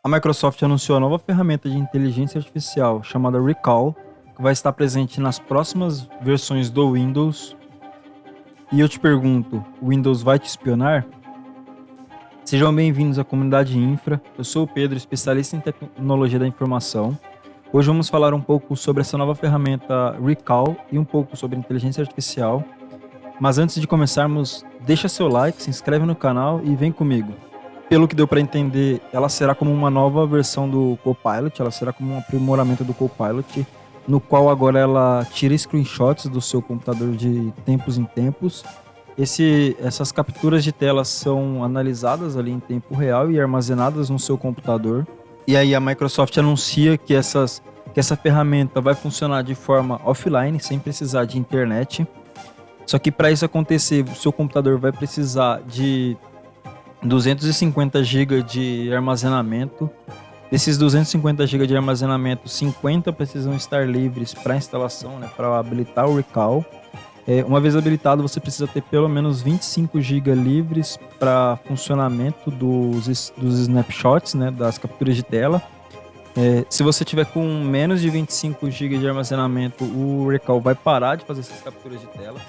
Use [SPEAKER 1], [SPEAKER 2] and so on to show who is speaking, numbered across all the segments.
[SPEAKER 1] A Microsoft anunciou a nova ferramenta de inteligência artificial chamada Recall, que vai estar presente nas próximas versões do Windows. E eu te pergunto, o Windows vai te espionar? Sejam bem-vindos à comunidade Infra. Eu sou o Pedro, especialista em tecnologia da informação. Hoje vamos falar um pouco sobre essa nova ferramenta Recall e um pouco sobre inteligência artificial. Mas antes de começarmos, deixa seu like, se inscreve no canal e vem comigo. Pelo que deu para entender, ela será como uma nova versão do Copilot, ela será como um aprimoramento do Copilot, no qual agora ela tira screenshots do seu computador de tempos em tempos. Essas capturas de tela são analisadas ali em tempo real e armazenadas no seu computador. E aí a Microsoft anuncia que essa ferramenta vai funcionar de forma offline, sem precisar de internet. Só que para isso acontecer, o seu computador vai precisar de 250 GB de armazenamento. Desses 250 GB de armazenamento, 50 precisam estar livres para instalação, para habilitar o Recall. Uma vez habilitado, você precisa ter pelo menos 25 GB livres para funcionamento dos snapshots, das capturas de tela. Se você tiver com menos de 25 GB de armazenamento, o Recall vai parar de fazer essas capturas de tela.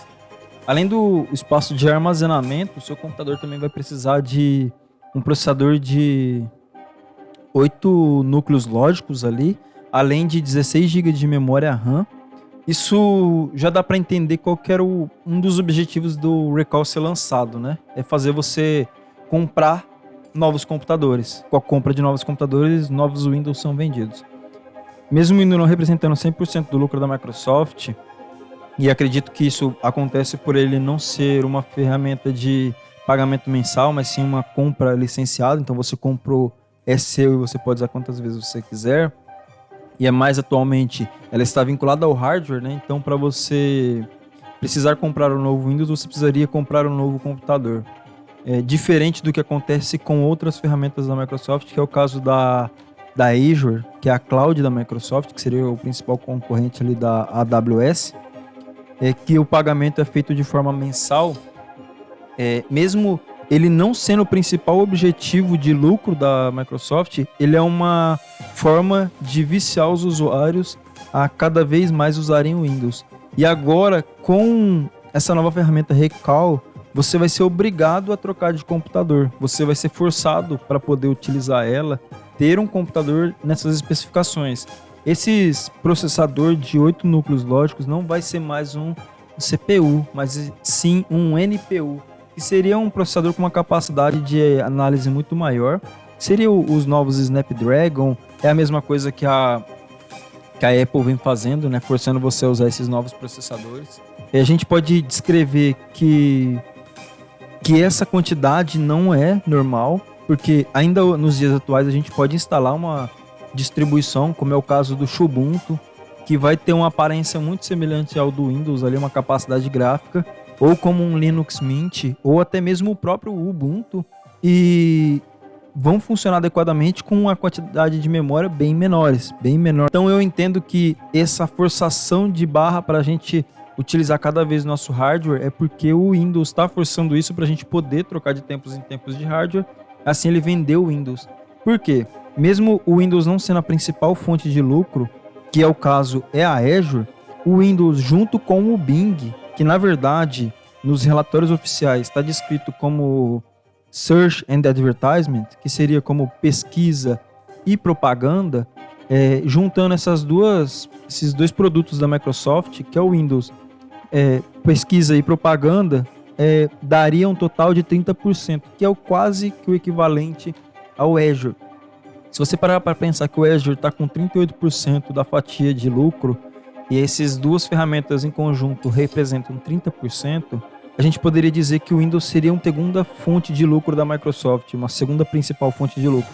[SPEAKER 1] Além do espaço de armazenamento, o seu computador também vai precisar de um processador de 8 núcleos lógicos ali, além de 16 GB de memória RAM. Isso já dá para entender qual que era um dos objetivos do Recall ser lançado, É fazer você comprar novos computadores. Com a compra de novos computadores, novos Windows são vendidos. Mesmo ainda não representando 100% do lucro da Microsoft, e acredito que isso acontece por ele não ser uma ferramenta de pagamento mensal, mas sim uma compra licenciada. Então você comprou, é seu e você pode usar quantas vezes você quiser. E é mais atualmente, ela está vinculada ao hardware, Então para você precisar comprar um novo Windows, você precisaria comprar um novo computador. Diferente do que acontece com outras ferramentas da Microsoft, que é o caso da Azure, que é a cloud da Microsoft, que seria o principal concorrente ali da AWS. Que o pagamento é feito de forma mensal, mesmo ele não sendo o principal objetivo de lucro da Microsoft, ele é uma forma de viciar os usuários a cada vez mais usarem o Windows. E agora, com essa nova ferramenta Recall, você vai ser obrigado a trocar de computador. Você vai ser forçado para poder utilizar ela, ter um computador nessas especificações. Esse processador de 8 núcleos lógicos não vai ser mais um CPU, mas sim um NPU, que seria um processador com uma capacidade de análise muito maior. Seria os novos Snapdragon, é a mesma coisa que a Apple vem fazendo, forçando você a usar esses novos processadores. E a gente pode descrever que essa quantidade não é normal, porque ainda nos dias atuais a gente pode instalar uma distribuição, como é o caso do Ubuntu, que vai ter uma aparência muito semelhante ao do Windows, ali uma capacidade gráfica, ou como um Linux Mint, ou até mesmo o próprio Ubuntu, e vão funcionar adequadamente com uma quantidade de memória bem menor. Então eu entendo que essa forçação de barra para a gente utilizar cada vez nosso hardware é porque o Windows está forçando isso para a gente poder trocar de tempos em tempos de hardware, assim ele vendeu o Windows. Por quê? Mesmo o Windows não sendo a principal fonte de lucro, que é o caso a Azure, o Windows junto com o Bing, que na verdade nos relatórios oficiais está descrito como Search and Advertisement, que seria como pesquisa e propaganda, juntando esses dois produtos da Microsoft, que é o Windows, pesquisa e propaganda, daria um total de 30%, que é quase que o equivalente ao Azure. Se você parar para pensar que o Azure está com 38% da fatia de lucro e essas duas ferramentas em conjunto representam 30%, a gente poderia dizer que o Windows seria uma segunda fonte de lucro da Microsoft, uma segunda principal fonte de lucro.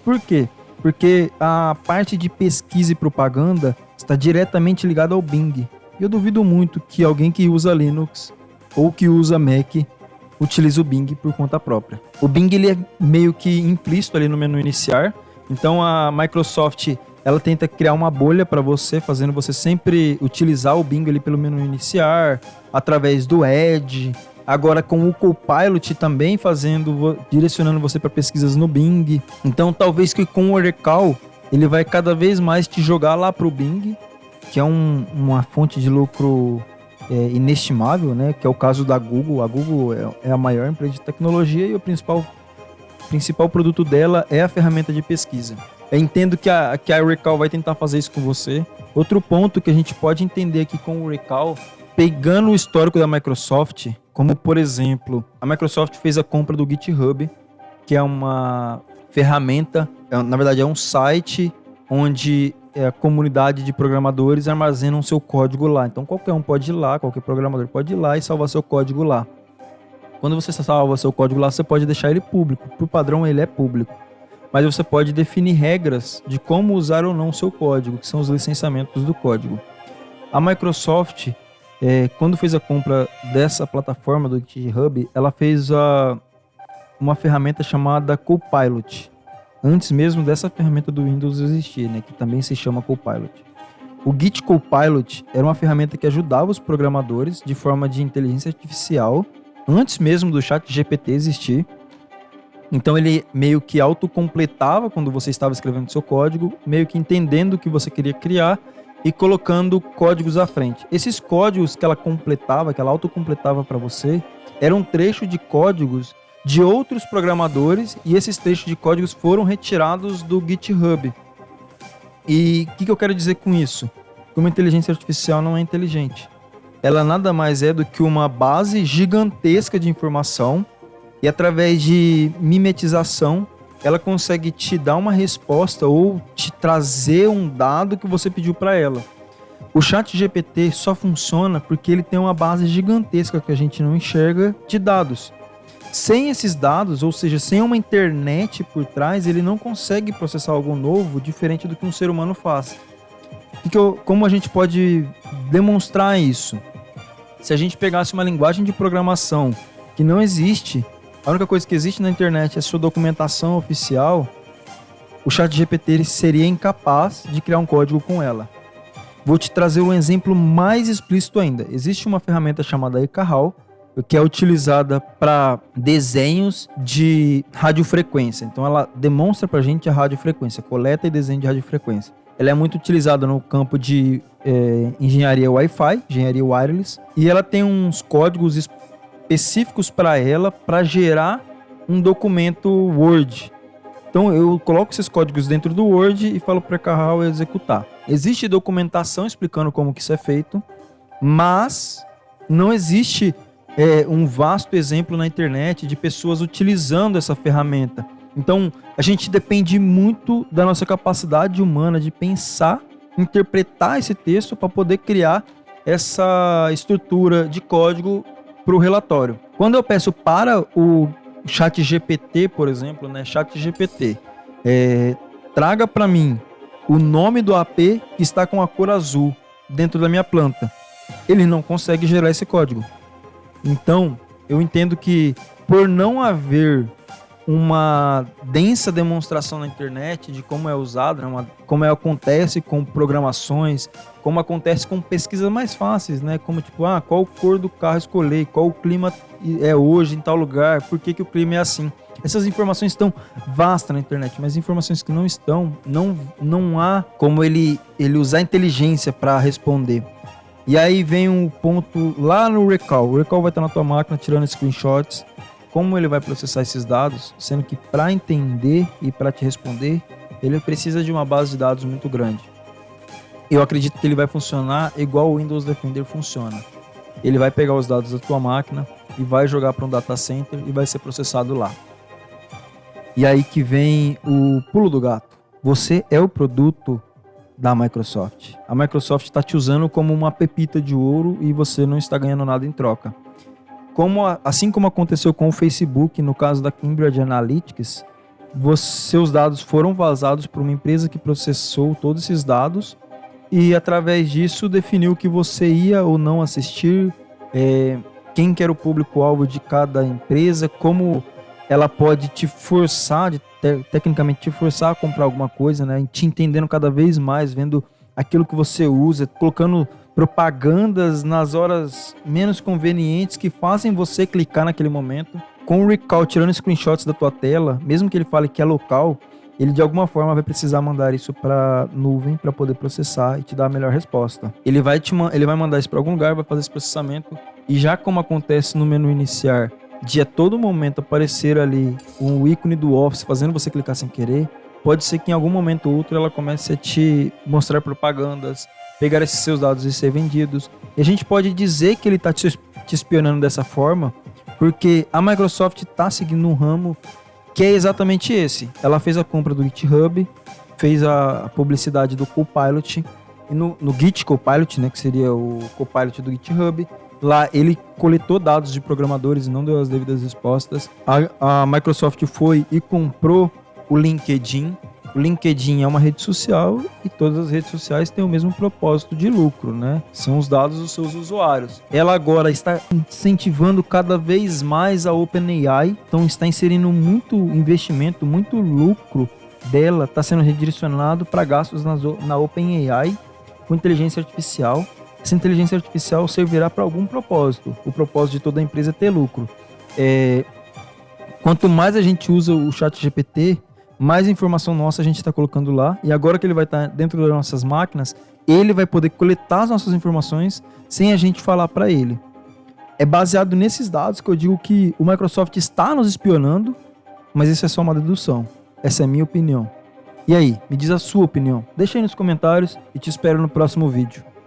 [SPEAKER 1] Por quê? Porque a parte de pesquisa e propaganda está diretamente ligada ao Bing. E eu duvido muito que alguém que usa Linux ou que usa Mac utilize o Bing por conta própria. O Bing ele é meio que implícito ali no menu iniciar. Então a Microsoft ela tenta criar uma bolha para você, fazendo você sempre utilizar o Bing ali pelo menu iniciar, através do Edge, Agora com o Copilot também direcionando você para pesquisas no Bing. Então talvez que com o Oracle ele vai cada vez mais te jogar lá para o Bing, que é uma fonte de lucro inestimável, né? Que é o caso da Google. A Google é a maior empresa de tecnologia e o principal produto dela é a ferramenta de pesquisa. Eu entendo que a Oracle vai tentar fazer isso com você. Outro ponto que a gente pode entender aqui com o Oracle, pegando o histórico da Microsoft, como por exemplo, a Microsoft fez a compra do GitHub, que é uma ferramenta, na verdade é um site onde a comunidade de programadores armazenam seu código lá. Então qualquer um pode ir lá, qualquer programador pode ir lá e salvar seu código lá. Quando você salva seu código lá, você pode deixar ele público. Por padrão, ele é público. Mas você pode definir regras de como usar ou não o seu código, que são os licenciamentos do código. A Microsoft, quando fez a compra dessa plataforma do GitHub, ela fez uma ferramenta chamada Copilot. Antes mesmo dessa ferramenta do Windows existir, né, que também se chama Copilot. O Git Copilot era uma ferramenta que ajudava os programadores de forma de inteligência artificial, antes mesmo do ChatGPT existir. Então ele meio que autocompletava quando você estava escrevendo seu código, meio que entendendo o que você queria criar e colocando códigos à frente. Esses códigos que ela autocompletava para você, eram trechos de códigos de outros programadores e esses trechos de códigos foram retirados do GitHub. E o que eu quero dizer com isso? Que uma inteligência artificial não é inteligente. Ela nada mais é do que uma base gigantesca de informação e através de mimetização ela consegue te dar uma resposta ou te trazer um dado que você pediu para ela. O ChatGPT só funciona porque ele tem uma base gigantesca que a gente não enxerga de dados. Sem esses dados, ou seja, sem uma internet por trás, ele não consegue processar algo novo diferente do que um ser humano faz. Como a gente pode demonstrar isso? Se a gente pegasse uma linguagem de programação que não existe, a única coisa que existe na internet é sua documentação oficial, o ChatGPT seria incapaz de criar um código com ela. Vou te trazer um exemplo mais explícito ainda. Existe uma ferramenta chamada Ekahau, que é utilizada para desenhos de radiofrequência. Então ela demonstra para a gente a radiofrequência, coleta e desenho de radiofrequência. Ela é muito utilizada no campo de engenharia Wi-Fi, engenharia wireless, e ela tem uns códigos específicos para ela para gerar um documento Word. Então eu coloco esses códigos dentro do Word e falo para a Ekahau executar. Existe documentação explicando como que isso é feito, mas não existe um vasto exemplo na internet de pessoas utilizando essa ferramenta. Então, a gente depende muito da nossa capacidade humana de pensar, interpretar esse texto para poder criar essa estrutura de código para o relatório. Quando eu peço para o ChatGPT, por exemplo, né, ChatGPT, traga para mim o nome do AP que está com a cor azul dentro da minha planta, ele não consegue gerar esse código. Então, eu entendo que por não haver uma densa demonstração na internet de como é usado, né, como acontece com programações, como acontece com pesquisas mais fáceis, né, como tipo, qual cor do carro escolher, qual o clima é hoje em tal lugar, por que o clima é assim. Essas informações estão vastas na internet, mas informações que não estão, não há como ele usar inteligência para responder. E aí vem um ponto lá no Recall. O Recall vai estar na tua máquina tirando screenshots. Como ele vai processar esses dados, sendo que para entender e para te responder, ele precisa de uma base de dados muito grande. Eu acredito que ele vai funcionar igual o Windows Defender funciona. Ele vai pegar os dados da tua máquina e vai jogar para um data center e vai ser processado lá. E aí que vem o pulo do gato. Você é o produto da Microsoft. A Microsoft está te usando como uma pepita de ouro e você não está ganhando nada em troca. Assim como aconteceu com o Facebook, no caso da Cambridge Analytics, seus dados foram vazados por uma empresa que processou todos esses dados e através disso definiu que você ia ou não assistir, quem que era o público-alvo de cada empresa, como ela pode te forçar, tecnicamente te forçar a comprar alguma coisa, né? Te entendendo cada vez mais, vendo aquilo que você usa, colocando propagandas nas horas menos convenientes que fazem você clicar naquele momento. Com o recall tirando screenshots da tua tela, mesmo que ele fale que é local, ele de alguma forma vai precisar mandar isso para nuvem para poder processar e te dar a melhor resposta. Ele vai mandar isso para algum lugar, vai fazer esse processamento, e já como acontece no menu iniciar, de a todo momento aparecer ali um ícone do Office fazendo você clicar sem querer, pode ser que em algum momento ou outro ela comece a te mostrar propagandas, pegar esses seus dados e ser vendidos. E a gente pode dizer que ele está te espionando dessa forma, porque a Microsoft está seguindo um ramo que é exatamente esse. Ela fez a compra do GitHub, fez a publicidade do Copilot, e no Git Copilot, né, que seria o Copilot do GitHub, lá ele coletou dados de programadores e não deu as devidas respostas. A Microsoft foi e comprou o LinkedIn. O LinkedIn é uma rede social e todas as redes sociais têm o mesmo propósito de lucro, né? São os dados dos seus usuários. Ela agora está incentivando cada vez mais a OpenAI, então está inserindo muito investimento, muito lucro dela, está sendo redirecionado para gastos na OpenAI com inteligência artificial. Essa inteligência artificial servirá para algum propósito. O propósito de toda a empresa é ter lucro. Quanto mais a gente usa o ChatGPT, mais informação nossa a gente está colocando lá, e agora que ele vai estar dentro das nossas máquinas, ele vai poder coletar as nossas informações sem a gente falar para ele. É baseado nesses dados que eu digo que o Microsoft está nos espionando, mas isso é só uma dedução. Essa é a minha opinião. E aí, me diz a sua opinião. Deixa aí nos comentários e te espero no próximo vídeo.